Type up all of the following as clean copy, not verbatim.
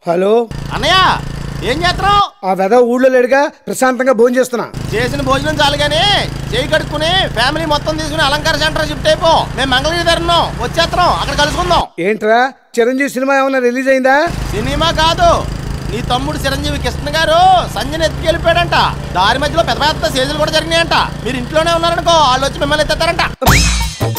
Hello అన్నయ్య, ఏం చేస్తున్నావు? ఆ వెద ఊళ్ళో లేడుగా, ప్రశాంతంగా భోజనం చేస్తున్నా. చేసిన భోజనం చాలు గానీ చేయి కడుక్కుని ఫ్యామిలీ మొత్తం తీసుకుని అలంకార సెంటర్ షిఫ్ట్ అయిపో. మేము మంగళగిరి దగ్గర వచ్చేస్తున్నాం, అక్కడ కలుసుకుందాం. ఏంట్రా, చిరంజీవి సినిమా ఏమన్నా రిలీజ్ అయిందా? సినిమా కాదు, నీ తమ్ముడు చిరంజీవి కృష్ణ గారు సంజయ్ ఎత్తుకెళ్ళిపోయాడంట. దారి మధ్యలో పెద్ద పెద్ద సేజులు కూడా జరిగినాయంట. మీరు ఇంట్లోనే ఉన్నారనుకో, వాళ్ళు వచ్చి మిమ్మల్ని ఎత్తారంట.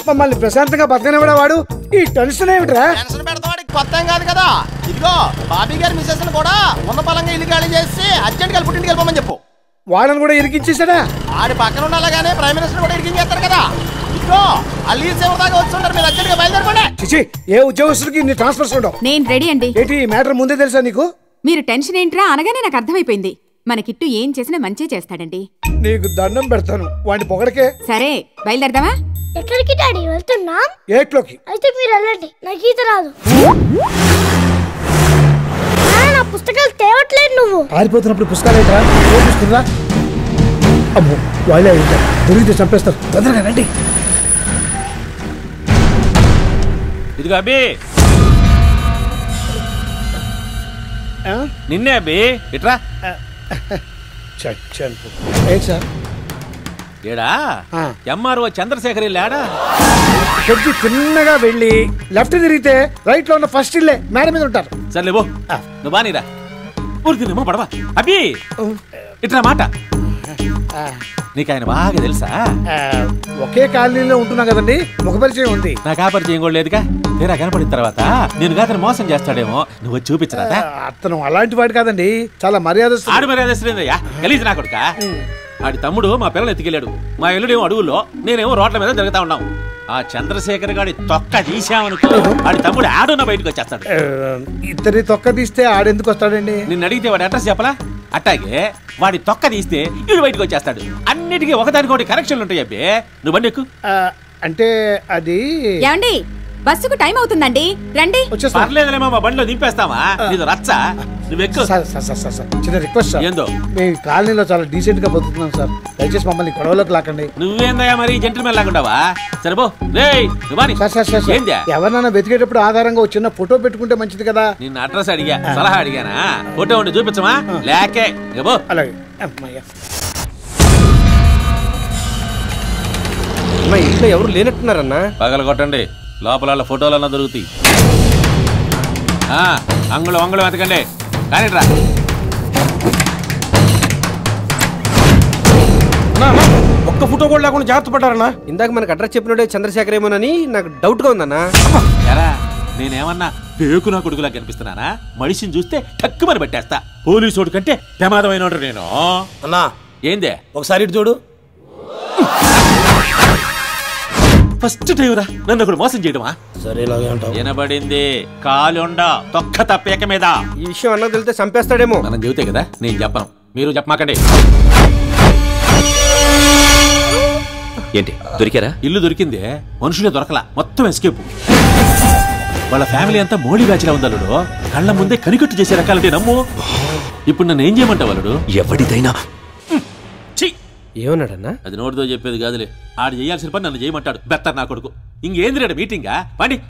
మమ్మల్ని ప్రశాంతంగా బతకనివ్వడా వాడు? ఈ టెన్షన్ ఏమిట్రా? టెన్షన్ పెడతావాడికి కొత్త ఏం కాదు కదా. ఇదిగో బాబీ గారి మిసెస్ కూడా ఉన్న పలంగా ఇల్లు ఖాళీ చేసి అర్జెంట్ గా పుట్టింటికి వెళ్ళిపోమని చెప్పు. వాళ్ళని కూడా ఇరికించేసాడా? ఆడి పక్కన ఉండాలగానే ప్రైమ్ మినిస్టర్ కూడా ఇరికించేస్తారు కదా. ఇదిగో అల్లి సేవ దాకా వచ్చుంటారు, మీరు అర్జెంట్ గా బయలుదేరపండి. చిచి, ఏ ఉద్యోగస్తుడికి నీ ట్రాన్స్ఫర్స్ ఉండవు. నేను రెడీ అండి. ఏంటి మ్యాటర్ ముందే తెలుసా నీకు? మీరు టెన్షన్ ఏంట్రా అనగానే నాకు అర్థమైపోయింది. మన కిట్టు ఏం చేసినా మంచి చేస్తాడండి. నీకు దండం పెడతాను, వాడిని పొగడకే. సరే బయలుదేరదామా? ఎక్కడికి డాడీ వెళ్తున్నా? ఏట్లోకి. అయితే మీరు వెళ్ళండి, నాకు ఈత రాదు. నా పుస్తకాలు తేవట్లేదు. నువ్వు పారిపోతున్నప్పుడు పుస్తకాలు ఏంట్రా? చూపిస్తుందా? అమ్మో, వాళ్ళే ఉంటారు, దొరికితే చంపేస్తారు. తొందరగా రండి. ఇదిగో అబ్బి, నిన్నే అబ్బి, ఇట్రా. ఏంటి సార్? ఏడా ఎంఆర్ఓ చంద్రశేఖర్ లేడా? కొద్ది చిన్నగా వెళ్ళి లెఫ్ట్ తిరిగితే రైట్ లో ఉన్న ఫస్ట్ ఇల్లే, మేడ మీద ఉంటారు. సర్లే బో, నువ్వు బానీరా. ఊరికినేమో పడవా అబ్బి, ఇట్లా మాట. నీకు ఆయన బాగా తెలుసా? ఒకే కాలనీలో ఉంటున్నా కదండి, ముఖ పరిచయం ఉంది. నాకు ఆ పరిచయం కూడా లేదుగా. తీరా కనపడిన తర్వాత నేను అతను మోసం చేస్తాడేమో, నువ్వు చూపించరా? అతను అలాంటి వాడు కాదండి, చాలా మర్యాద. ఆడు మర్యాదయ్యా, గలీజ్ నా కొడుక. ఆడి తమ్ముడు మా పిల్లలు ఎత్తుకెళ్ళాడు. మా ఇల్లుడేమో అడుగుల్లో, నేనేమో రోడ్ల మీద జరుగుతా ఉన్నాం. ఆ చంద్రశేఖర్ గాడి తొక్క తీసామనుకో, ఆడి తమ్ముడు ఆడున్న బయటకు వచ్చేస్తాడు. ఇద్దరి తొక్క తీస్తే ఆడెందుకు వస్తాడండి? నిన్ను అడిగితే వాడి అడ్రస్ చెప్పలా? అట్టాగే వాడి తొక్క తీస్తే వీడు బయటకు వచ్చేస్తాడు. అన్నిటికీ ఒకదానికొకటి కనెక్షన్లు ఉంటాయి. అబ్బే నువ్వు బండి ఎక్కు. అంటే అది ఏమండి, బస్సుకు టైం అవుతుందండి, రండి. పర్లేదులేమో, మా బండిలో దింపేస్తావా? ఇది రచ్చ, నువ్వు ఎక్కు. చిన్న రిక్వెస్ట్ సార్, ఏందో? మీ కాలనీలో చాలా డీసెంట్ గా బతుకుతున్నాం సార్, దయచేసి మమ్మల్ని గొడవలోకి లాకండి. నువ్వేందయ్యా మరి జెంటిల్మెన్ లాగుంటావా? సరేబో రే, ఎవరినైనా వెతికేటప్పుడు ఆధారంగా ఒక చిన్న ఫోటో పెట్టుకుంటే మంచిది కదా. నిన్న అడ్రస్ అడిగా, సలహా అడిగానా? ఫోటో ఉండి చూపించమా? లేకే అలాగే. ఇంట్లో ఎవరు లేనట్టున్నారన్నా? పగల కొట్టండి, లోపల ఫోటోలన్నా దొరుకుతాయి. అంగుళం అంగుళం వెతకండి, కానీ రా. ఒక్క ఫోటో కూడా లేకుండా జాగ్రత్త పడ్డారన్నా. ఇందాక మనకు అడ్రస్ చెప్పినోడే చంద్రశేఖర్ ఏమోనని నాకు డౌట్ గా ఉందన్నా. ఎరా, నేనేమన్నా పేకు నా కొడుకులా కనిపిస్తున్నానా? మనిషిని చూస్తే తక్కువని పట్టేస్తా. పోలీసోడు కంటే ప్రమాదమైన నేను. అన్నా ఏందే, ఒకసారి ఇటు చూడు. ఫస్ట్ టైం రా నన్ను ఒకడు మోసం చేయడమా? సరేలాగే అంటావు. వినబడింది, కాలుండ తొక్క తప్పేక మీద. ఈ విషయం అన్న తెలితే చంపేస్తాడేమో. మనం చెబితే కదా, నేను చెప్పను, మీరు చెప్పమాకండి. ఏంటి దొరికారా? ఇల్లు దొరికింది, మనుషులే దొరకలా, మొత్తం ఎస్కేప్. వాళ్ళ ఫ్యామిలీ అంతా మోడీ బ్యాచ్లా ఉందల్లుడు. కళ్ళ ముందే కనికట్టు చేసే రకాలంటే నమ్ము. ఇప్పుడు నన్ను ఏం చేయమంటావు అల్లుడు? ఎవడిదైనా ఏమన్నాడన్నా? అది నోటితో చెప్పేది కాదులే. ఆడు చేయాల్సిన పని నన్ను చేయమంటాడు. బెత్తర్ నా కొడుకు. ఇంకేంద్రాడు మీటింగా? పండి.